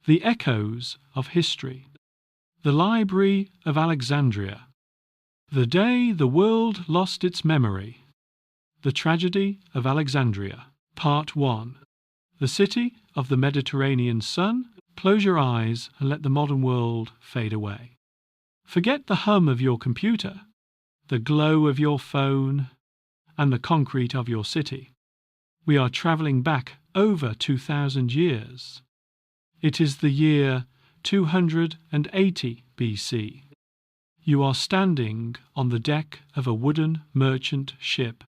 The echoes of history. The Library of Alexandria. The day the world lost its memory. The tragedy of Alexandria. Part 1. The city of the Mediterranean sun. Close your eyes and let the modern world fade away. Forget the hum of your computer, the glow of your phone, and the concrete of your city. We are travelling back over 2,000 years. It is the year 280 BC. You are standing on the deck of a wooden merchant ship,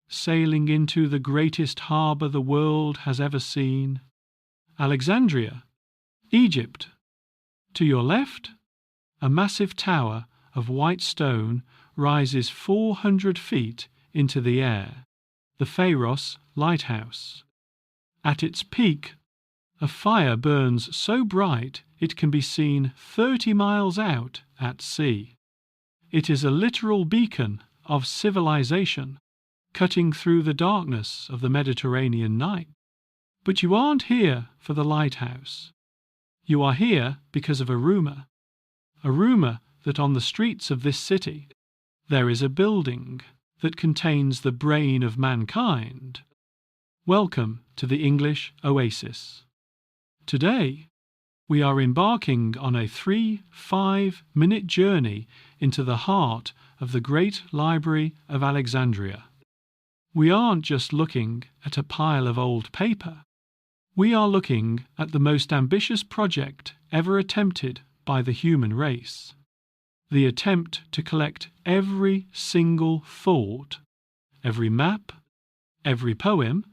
sailing into the greatest harbour the world has ever seen, Alexandria, Egypt. To your left, a massive tower of white stone rises 400 feet into the air, the Pharos Lighthouse. At its peak, a fire burns so bright it can be seen 30 miles out at sea. It is a literal beacon of civilization, cutting through the darkness of the Mediterranean night. But you aren't here for the lighthouse. You are here because of a rumour that on the streets of this city there is a building that contains the brain of mankind. Welcome to the English Oasis. Today, we are embarking on a 3-5-minute journey into the heart of the Great Library of Alexandria. We aren't just looking at a pile of old paper. We are looking at the most ambitious project ever attempted by the human race. The attempt to collect every single thought, every map, every poem,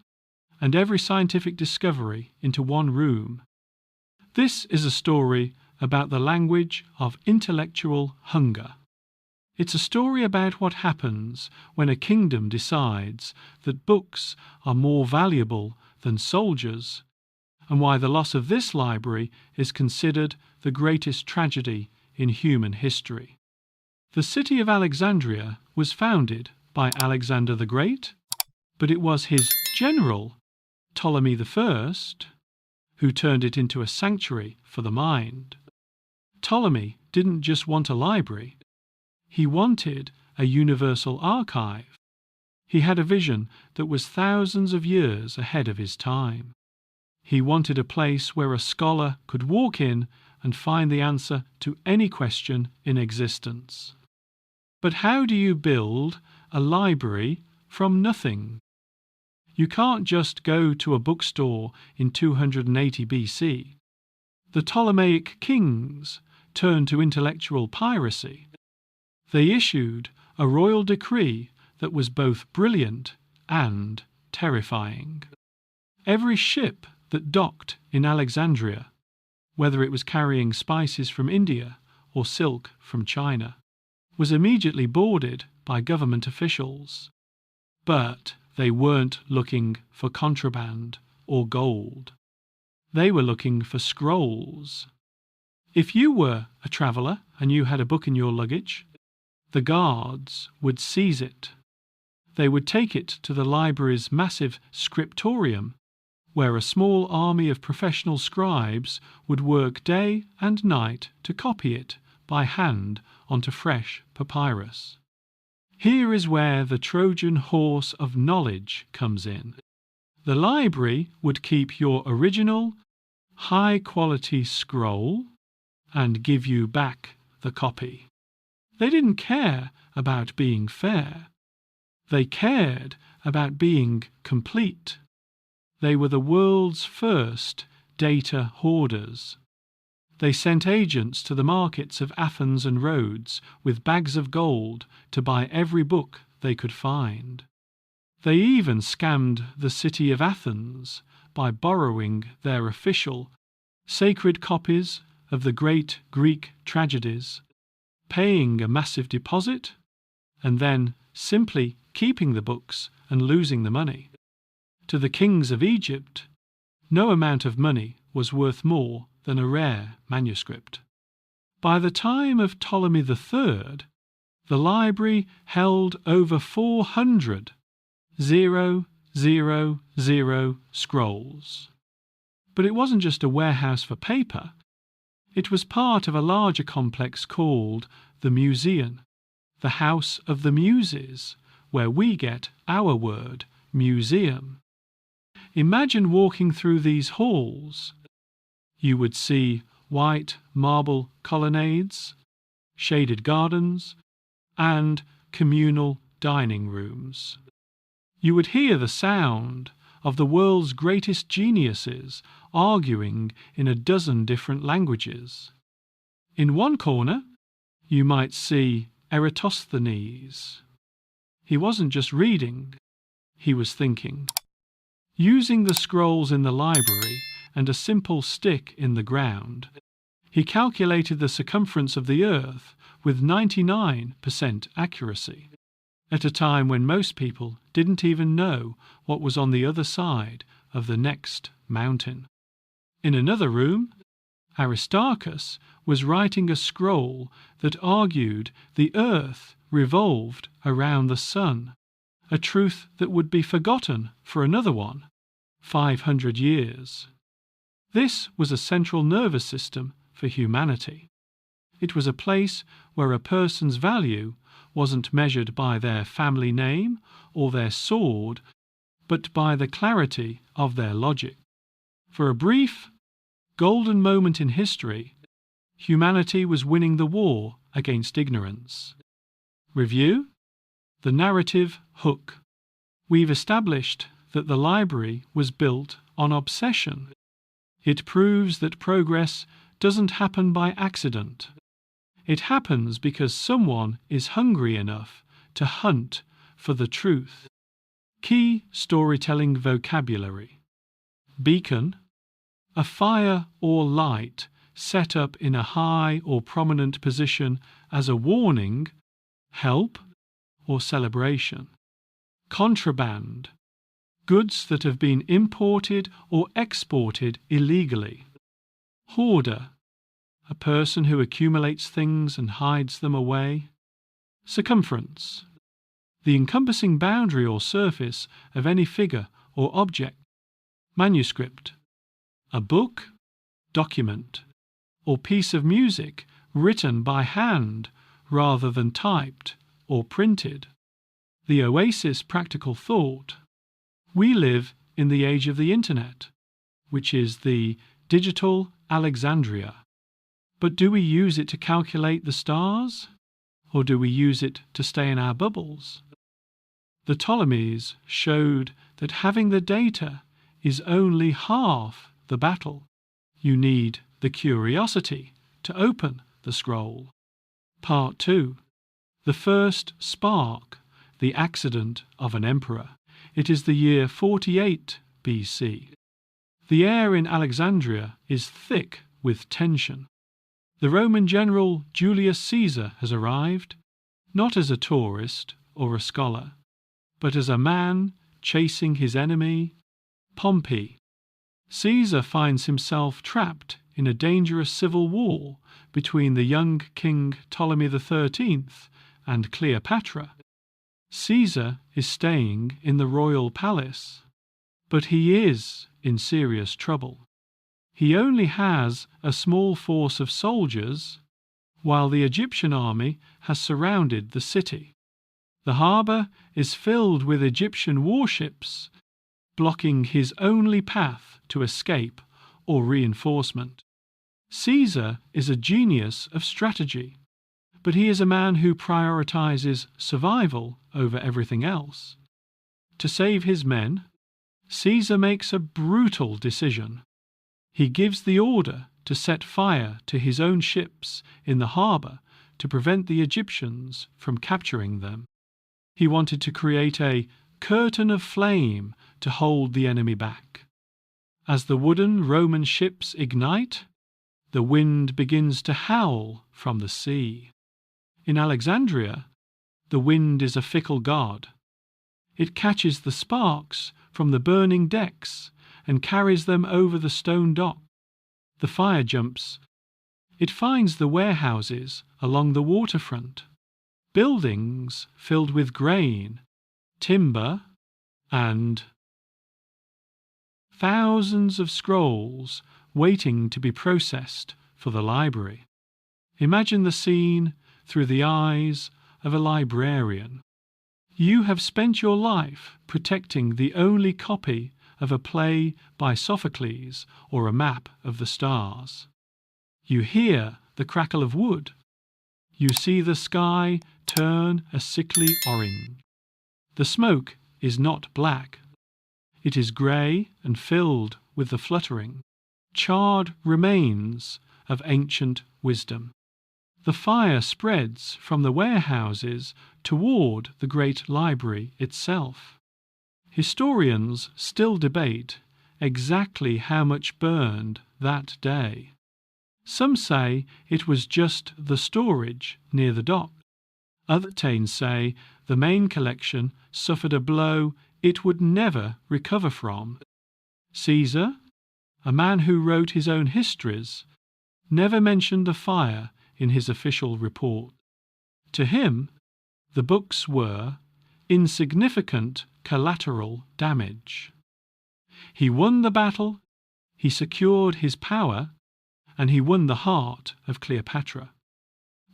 and every scientific discovery into one room. This is a story about the language of intellectual hunger. It's a story about what happens when a kingdom decides that books are more valuable than soldiers, and why the loss of this library is considered the greatest tragedy in human history. The city of Alexandria was founded by Alexander the Great, but it was his general, Ptolemy I, who turned it into a sanctuary for the mind. Ptolemy didn't just want a library. He wanted a universal archive. He had a vision that was thousands of years ahead of his time. He wanted a place where a scholar could walk in and find the answer to any question in existence. But how do you build a library from nothing? You can't just go to a bookstore in 280 BC. The Ptolemaic kings turned to intellectual piracy. They issued a royal decree that was both brilliant and terrifying. Every ship that docked in Alexandria, whether it was carrying spices from India or silk from China, was immediately boarded by government officials. But they weren't looking for contraband or gold. They were looking for scrolls. If you were a traveller and you had a book in your luggage, the guards would seize it. They would take it to the library's massive scriptorium, where a small army of professional scribes would work day and night to copy it by hand onto fresh papyrus. Here is where the Trojan horse of knowledge comes in. The library would keep your original, high-quality scroll and give you back the copy. They didn't care about being fair. They cared about being complete. They were the world's first data hoarders. They sent agents to the markets of Athens and Rhodes with bags of gold to buy every book they could find. They even scammed the city of Athens by borrowing their official, sacred copies of the great Greek tragedies, paying a massive deposit, and then simply keeping the books and losing the money. To the kings of Egypt, no amount of money was worth more than a rare manuscript. By the time of Ptolemy III, the library held over 400 000 scrolls. But it wasn't just a warehouse for paper. It was part of a larger complex called the Museum, the House of the Muses, where we get our word, museum. Imagine walking through these halls. You would see white marble colonnades, shaded gardens, and communal dining rooms. You would hear the sound of the world's greatest geniuses arguing in a dozen different languages. In one corner, you might see Eratosthenes. He wasn't just reading, he was thinking. Using the scrolls in the library and a simple stick in the ground, he calculated the circumference of the Earth with 99% accuracy, at a time when most people didn't even know what was on the other side of the next mountain. In another room, Aristarchus was writing a scroll that argued the Earth revolved around the sun, a truth that would be forgotten for another 500 years. This was a central nervous system for humanity. It was a place where a person's value wasn't measured by their family name or their sword, but by the clarity of their logic. For a brief, golden moment in history, humanity was winning the war against ignorance. Review: the narrative hook. We've established that the library was built on obsession. It proves that progress doesn't happen by accident. It happens because someone is hungry enough to hunt for the truth. Key storytelling vocabulary: beacon, a fire or light set up in a high or prominent position as a warning, help, or celebration. Contraband, goods that have been imported or exported illegally. Hoarder, a person who accumulates things and hides them away. Circumference, the encompassing boundary or surface of any figure or object. Manuscript, a book, document, or piece of music written by hand rather than typed or printed. The Oasis practical thought: we live in the age of the internet, which is the digital Alexandria. But do we use it to calculate the stars, or do we use it to stay in our bubbles? The Ptolemies showed that having the data is only half the battle. You need the curiosity to open the scroll. Part 2. The first spark, the accident of an emperor. It is the year 48 BC. The air in Alexandria is thick with tension. The Roman general Julius Caesar has arrived, not as a tourist or a scholar, but as a man chasing his enemy, Pompey. Caesar finds himself trapped in a dangerous civil war between the young King Ptolemy XIII and Cleopatra. Caesar is staying in the royal palace, but he is in serious trouble. He only has a small force of soldiers, while the Egyptian army has surrounded the city. The harbour is filled with Egyptian warships, blocking his only path to escape or reinforcement. Caesar is a genius of strategy, but he is a man who prioritizes survival over everything else. To save his men, Caesar makes a brutal decision. He gives the order to set fire to his own ships in the harbour to prevent the Egyptians from capturing them. He wanted to create a curtain of flame to hold the enemy back. As the wooden Roman ships ignite, the wind begins to howl from the sea. In Alexandria, the wind is a fickle god. It catches the sparks from the burning decks and carries them over the stone dock. The fire jumps. It finds the warehouses along the waterfront, buildings filled with grain, timber, and thousands of scrolls waiting to be processed for the library. Imagine the scene through the eyes of a librarian. You have spent your life protecting the only copy of a play by Sophocles or a map of the stars. You hear the crackle of wood. You see the sky turn a sickly orange. The smoke is not black. It is grey and filled with the fluttering, charred remains of ancient wisdom. The fire spreads from the warehouses toward the Great Library itself. Historians still debate exactly how much burned that day. Some say it was just the storage near the dock. Others say the main collection suffered a blow it would never recover from. Caesar, a man who wrote his own histories, never mentioned the fire in his official report. To him, the books were insignificant collateral damage. He won the battle, he secured his power, and he won the heart of Cleopatra.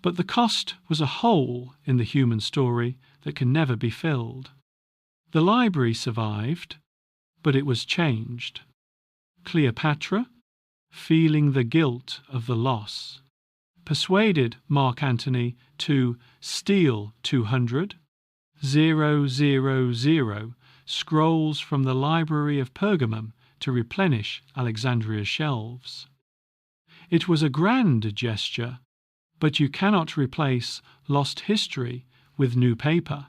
But the cost was a hole in the human story that can never be filled. The library survived, but it was changed. Cleopatra, feeling the guilt of the loss, persuaded Mark Antony to steal 200,000 scrolls from the Library of Pergamum to replenish Alexandria's shelves. It was a grand gesture, but you cannot replace lost history with new paper.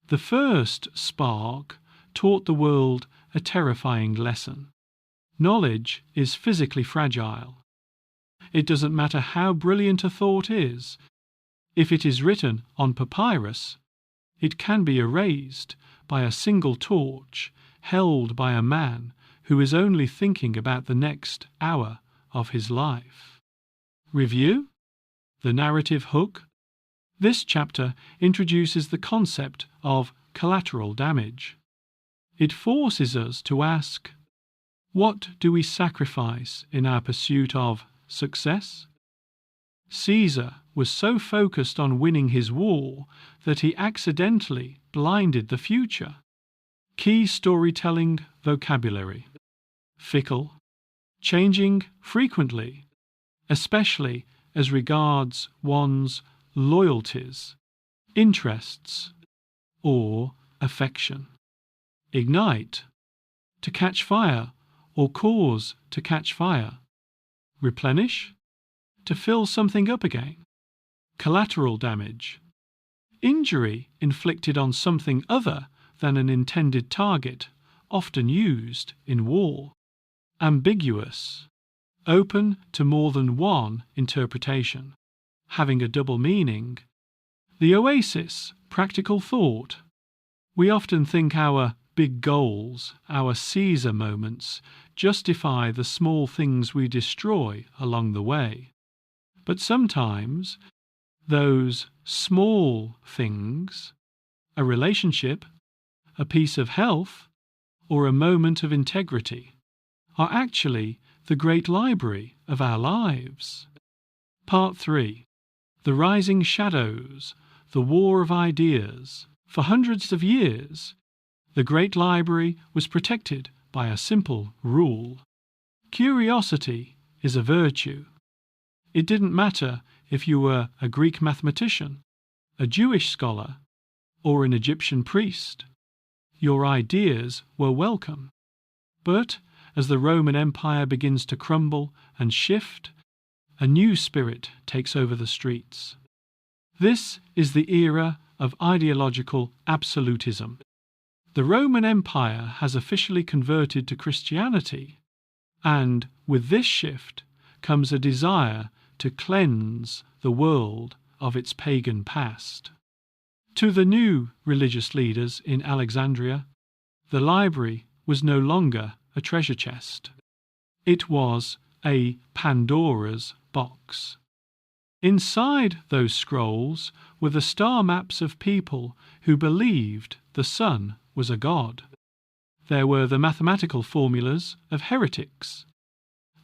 The first spark taught the world a terrifying lesson. Knowledge is physically fragile. It doesn't matter how brilliant a thought is. If it is written on papyrus, it can be erased by a single torch held by a man who is only thinking about the next hour of his life. Review: the narrative hook. This chapter introduces the concept of collateral damage. It forces us to ask, what do we sacrifice in our pursuit of success? Caesar was so focused on winning his war that he accidentally blinded the future. Key storytelling vocabulary: fickle, changing frequently, especially as regards one's loyalties, interests, or affection. Ignite, to catch fire or cause to catch fire. Replenish, to fill something up again. Collateral damage, injury inflicted on something other than an intended target, often used in war. Ambiguous, open to more than one interpretation, having a double meaning. The Oasis, practical thought. We often think our big goals, our Caesar moments, justify the small things we destroy along the way. But sometimes those small things, a relationship, a piece of health, or a moment of integrity, are actually the great library of our lives. Part 3. The Rising Shadows, the War of Ideas. For hundreds of years, the Great Library was protected by a simple rule. Curiosity is a virtue. It didn't matter if you were a Greek mathematician, a Jewish scholar, or an Egyptian priest. Your ideas were welcome. But as the Roman Empire begins to crumble and shift, a new spirit takes over the streets. This is the era of ideological absolutism. The Roman Empire has officially converted to Christianity, and with this shift comes a desire to cleanse the world of its pagan past. To the new religious leaders in Alexandria, the library was no longer a treasure chest. It was a Pandora's box. Inside those scrolls were the star maps of people who believed the sun was a god. There were the mathematical formulas of heretics.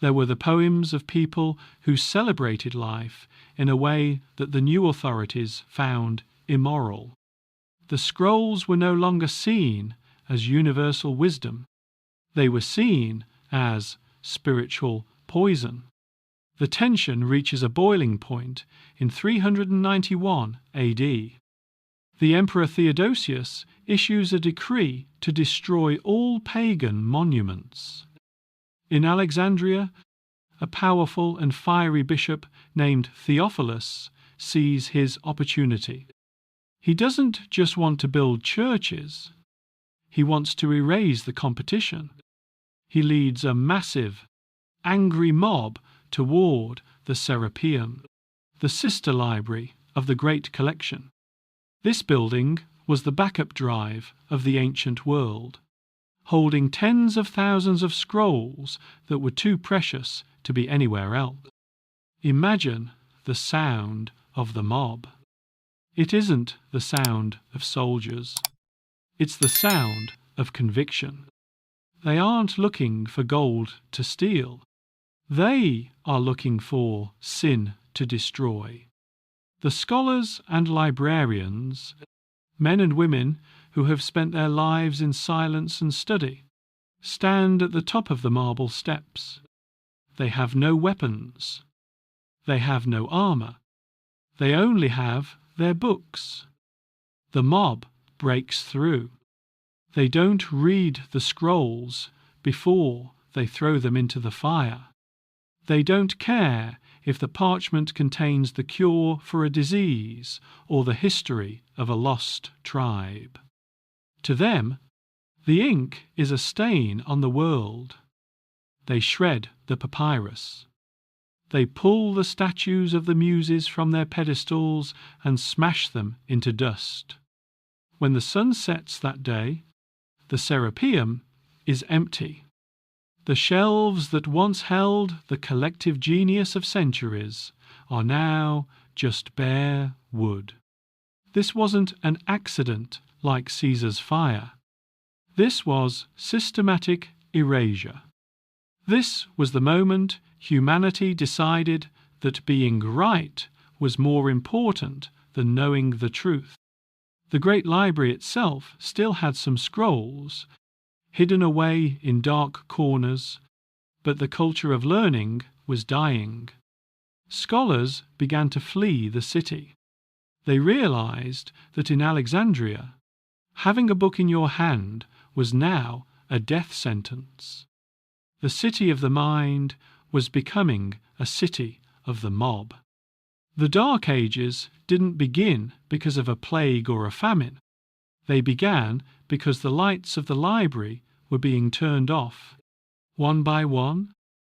There were the poems of people who celebrated life in a way that the new authorities found immoral. The scrolls were no longer seen as universal wisdom. They were seen as spiritual poison. The tension reaches a boiling point in 391 AD. The Emperor Theodosius issues a decree to destroy all pagan monuments. In Alexandria, a powerful and fiery bishop named Theophilus sees his opportunity. He doesn't just want to build churches. He wants to erase the competition. He leads a massive, angry mob toward the Serapeum, the sister library of the Great Collection. This building was the backup drive of the ancient world, holding tens of thousands of scrolls that were too precious to be anywhere else. Imagine the sound of the mob. It isn't the sound of soldiers. It's the sound of conviction. They aren't looking for gold to steal. They are looking for sin to destroy. The scholars and librarians, men and women who have spent their lives in silence and study, stand at the top of the marble steps. They have no weapons. They have no armor. They only have their books. The mob breaks through. They don't read the scrolls before they throw them into the fire. They don't care if the parchment contains the cure for a disease or the history of a lost tribe. To them, the ink is a stain on the world. They shred the papyrus. They pull the statues of the muses from their pedestals and smash them into dust. When the sun sets that day, the Serapeum is empty. The shelves that once held the collective genius of centuries are now just bare wood. This wasn't an accident like Caesar's fire. This was systematic erasure. This was the moment humanity decided that being right was more important than knowing the truth. The Great Library itself still had some scrolls, hidden away in dark corners, but the culture of learning was dying. Scholars began to flee the city. They realized that in Alexandria, having a book in your hand was now a death sentence. The city of the mind was becoming a city of the mob. The Dark Ages didn't begin because of a plague or a famine. They began because the lights of the library were being turned off, one,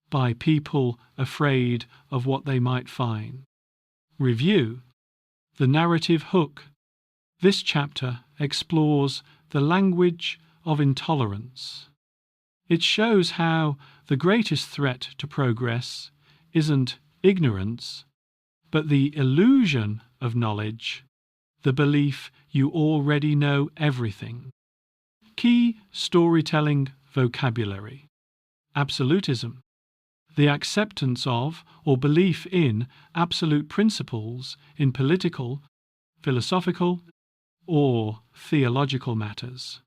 by people afraid of what they might find. Review: the narrative hook. This chapter explores the language of intolerance. It shows how the greatest threat to progress isn't ignorance, but the illusion of knowledge, the belief you already know everything. Key storytelling vocabulary: absolutism, the acceptance of or belief in absolute principles in political, philosophical, or theological matters.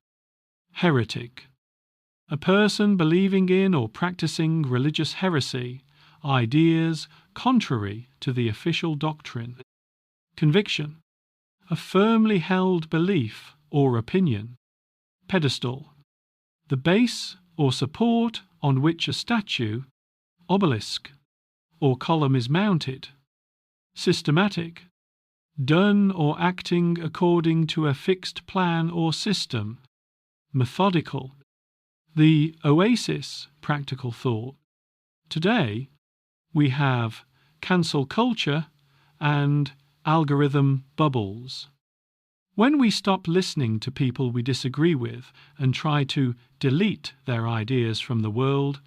Heretic, a person believing in or practicing religious heresy, ideas contrary to the official doctrine. Conviction, a firmly held belief or opinion. Pedestal, the base or support on which a statue, obelisk, or column is mounted. Systematic, done or acting according to a fixed plan or system. Methodical, the Oasis practical thought. Today, we have cancel culture and algorithm bubbles. When we stop listening to people we disagree with and try to delete their ideas from the world,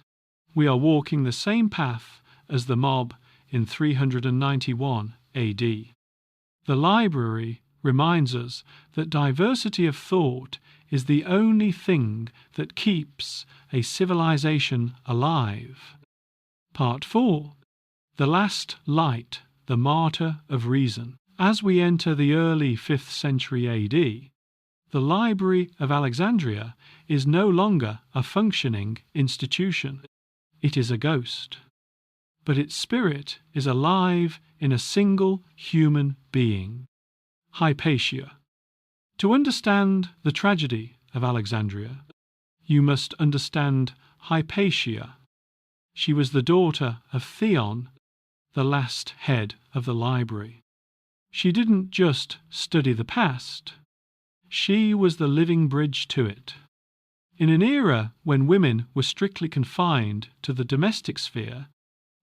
we are walking the same path as the mob in 391 AD. The library reminds us that diversity of thought is the only thing that keeps a civilization alive. Part 4. The Last Light, the Martyr of Reason. As we enter the early 5th century AD, the Library of Alexandria is no longer a functioning institution. It is a ghost. But its spirit is alive in a single human being, Hypatia. To understand the tragedy of Alexandria, you must understand Hypatia. She was the daughter of Theon, the last head of the library. She didn't just study the past. She was the living bridge to it. In an era when women were strictly confined to the domestic sphere,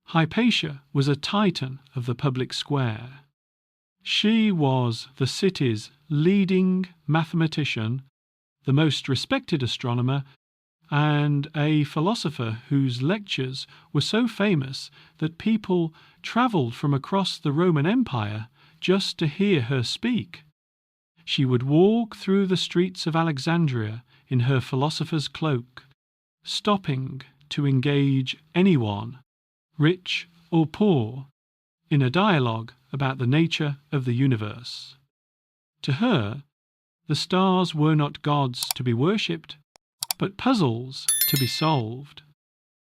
Hypatia was a titan of the public square. She was the city's leading mathematician, the most respected astronomer, and a philosopher whose lectures were so famous that people travelled from across the Roman Empire just to hear her speak. She would walk through the streets of Alexandria in her philosopher's cloak, stopping to engage anyone, rich or poor, in a dialogue about the nature of the universe. To her, the stars were not gods to be worshipped, but puzzles to be solved.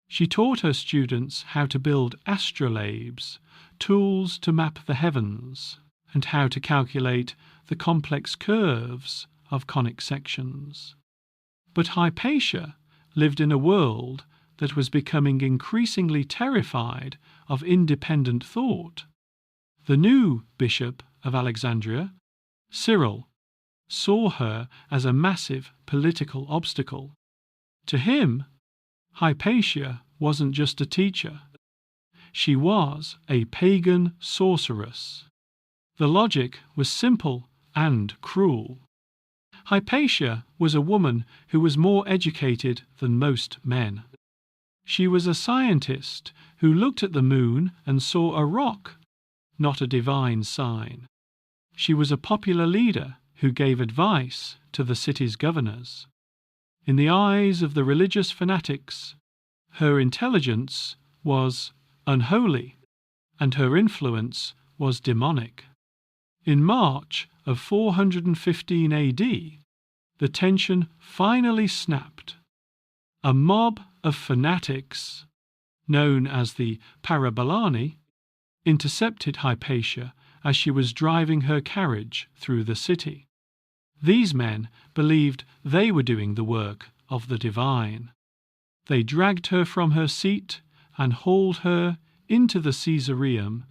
She taught her students how to build astrolabes, tools to map the heavens, and how to calculate the complex curves of conic sections. But Hypatia lived in a world that was becoming increasingly terrified of independent thought. The new bishop of Alexandria, Cyril, saw her as a massive political obstacle. To him, Hypatia wasn't just a teacher. She was a pagan sorceress. The logic was simple and cruel. Hypatia was a woman who was more educated than most men. She was a scientist who looked at the moon and saw a rock, not a divine sign. She was a popular leader who gave advice to the city's governors. In the eyes of the religious fanatics, her intelligence was unholy and her influence was demonic. In March of 415 AD, the tension finally snapped. A mob of fanatics, known as the Parabolani, intercepted Hypatia as she was driving her carriage through the city. These men believed they were doing the work of the divine. They dragged her from her seat and hauled her into the Caesareum,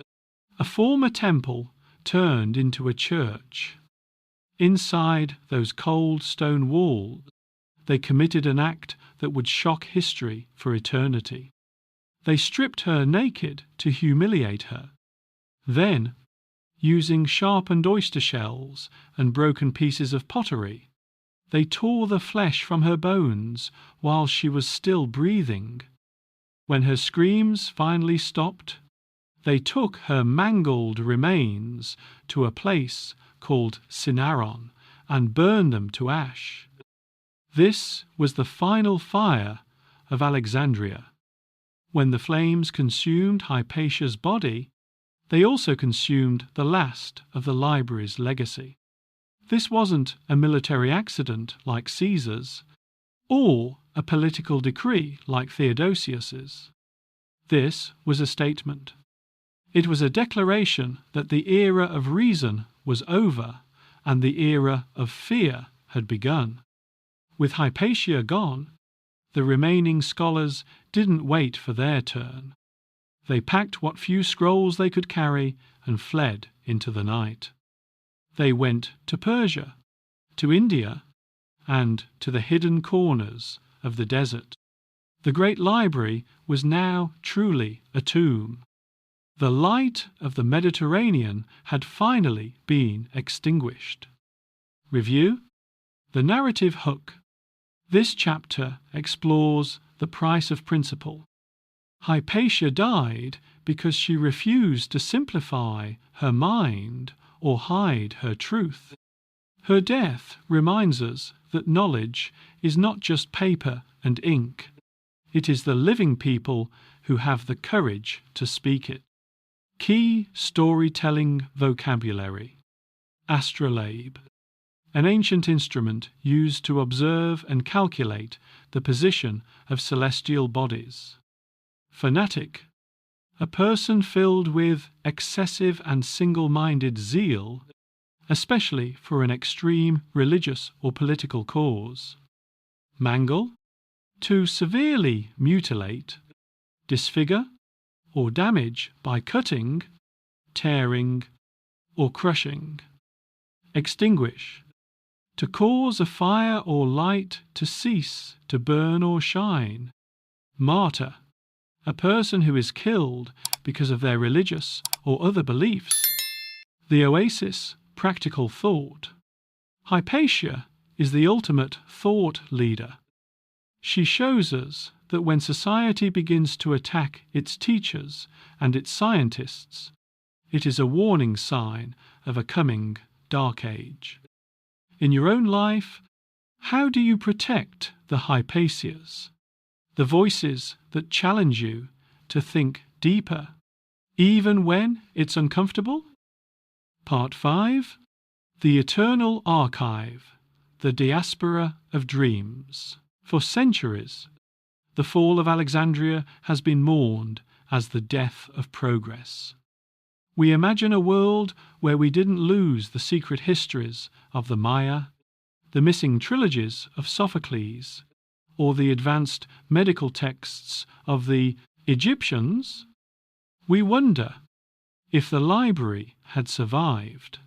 a former temple turned into a church. Inside those cold stone walls, they committed an act that would shock history for eternity. They stripped her naked to humiliate her. Then, using sharpened oyster shells and broken pieces of pottery, they tore the flesh from her bones while she was still breathing. When her screams finally stopped, they took her mangled remains to a place called Cinaron and burned them to ash. This was the final fire of Alexandria. When the flames consumed Hypatia's body, they also consumed the last of the library's legacy. This wasn't a military accident like Caesar's, or a political decree like Theodosius's. This was a statement. It was a declaration that the era of reason was over and the era of fear had begun. With Hypatia gone, the remaining scholars didn't wait for their turn. They packed what few scrolls they could carry and fled into the night. They went to Persia, to India, and to the hidden corners of the desert. The Great Library was now truly a tomb. The light of the Mediterranean had finally been extinguished. Review: the narrative hook. This chapter explores the price of principle. Hypatia died because she refused to simplify her mind or hide her truth. Her death reminds us that knowledge is not just paper and ink. It is the living people who have the courage to speak it. Key storytelling vocabulary. Astrolabe, an ancient instrument used to observe and calculate the position of celestial bodies. Fanatic, a person filled with excessive and single-minded zeal, especially for an extreme religious or political cause. Mangle, to severely mutilate, disfigure, or damage by cutting, tearing, or crushing. Extinguish, to cause a fire or light to cease to burn or shine. Martyr, a person who is killed because of their religious or other beliefs. The Oasis, practical thought. Hypatia is the ultimate thought leader. She shows us that when society begins to attack its teachers and its scientists, it is a warning sign of a coming dark age. In your own life, how do you protect the Hypatias, the voices that challenge you to think deeper, even when it's uncomfortable? Part 5. The Eternal Archive, the Diaspora of Dreams. For centuries, the fall of Alexandria has been mourned as the death of progress. We imagine a world where we didn't lose the secret histories of the Maya, the missing trilogies of Sophocles, or the advanced medical texts of the Egyptians. We wonder, if the library had survived,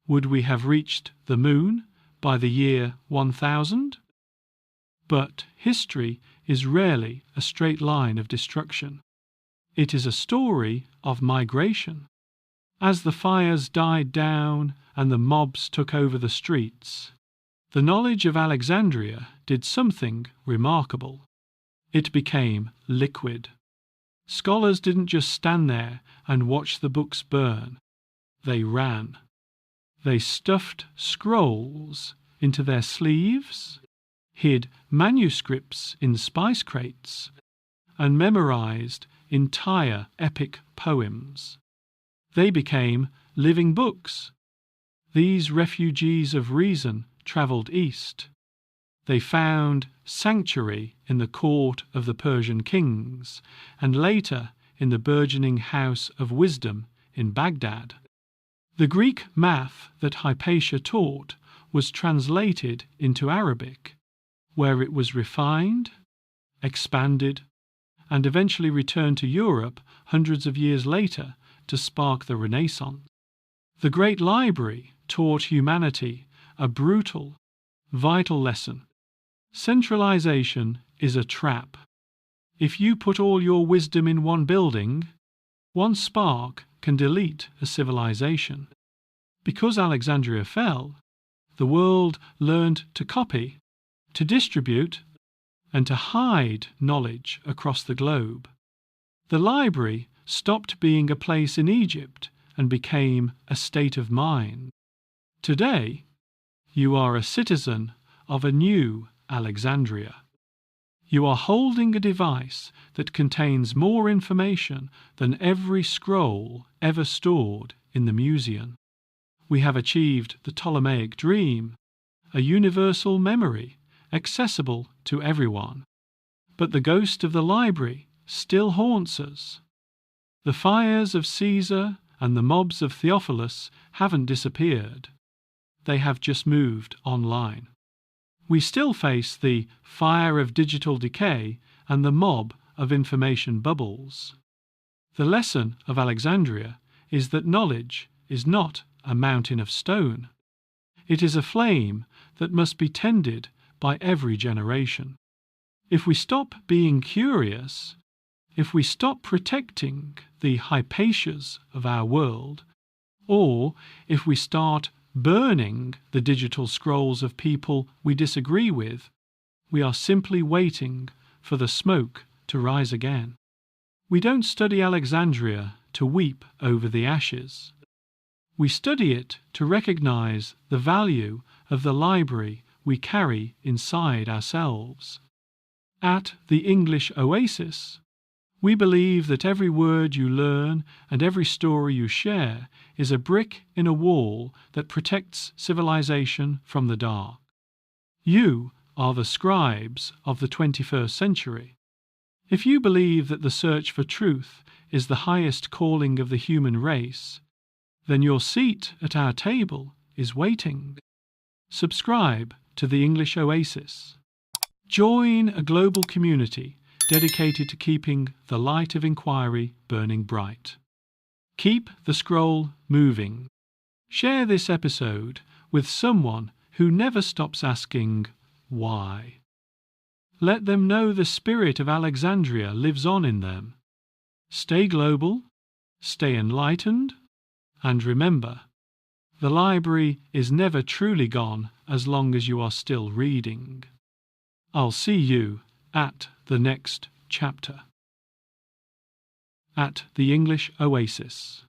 would we have reached the moon by the year 1000? But history is rarely a straight line of destruction. It is a story of migration. As the fires died down and the mobs took over the streets, the knowledge of Alexandria did something remarkable. It became liquid. Scholars didn't just stand there and watch the books burn. They ran. They stuffed scrolls into their sleeves, hid manuscripts in spice crates, and memorized entire epic poems. They became living books. These refugees of reason travelled east. They found sanctuary in the court of the Persian kings, and later in the burgeoning house of wisdom in Baghdad. The Greek math that Hypatia taught was translated into Arabic, where it was refined, expanded, and eventually returned to Europe hundreds of years later to spark the Renaissance. The Great Library taught humanity a brutal, vital lesson. Centralization is a trap. If you put all your wisdom in one building, one spark can delete a civilization. Because Alexandria fell, the world learned to copy, to distribute, and to hide knowledge across the globe. The library stopped being a place in Egypt and became a state of mind. Today, you are a citizen of a new Alexandria. You are holding a device that contains more information than every scroll ever stored in the museum. We have achieved the Ptolemaic dream, a universal memory accessible to everyone. But the ghost of the library still haunts us. The fires of Caesar and the mobs of Theophilus haven't disappeared. They have just moved online. We still face the fire of digital decay and the mob of information bubbles. The lesson of Alexandria is that knowledge is not a mountain of stone. It is a flame that must be tended by every generation. If we stop being curious, if we stop protecting the Hypatias of our world, or if we start burning the digital scrolls of people we disagree with, we are simply waiting for the smoke to rise again. We don't study Alexandria to weep over the ashes. We study it to recognize the value of the library we carry inside ourselves. At the English Oasis, we believe that every word you learn and every story you share is a brick in a wall that protects civilization from the dark. You are the scribes of the 21st century. If you believe that the search for truth is the highest calling of the human race, then your seat at our table is waiting. Subscribe to the English Oasis. Join a global community dedicated to keeping the light of inquiry burning bright. Keep the scroll moving. Share this episode with someone who never stops asking, why? Let them know the spirit of Alexandria lives on in them. Stay global, stay enlightened, and remember, the library is never truly gone as long as you are still reading. I'll see you at the next chapter. At the English Oasis.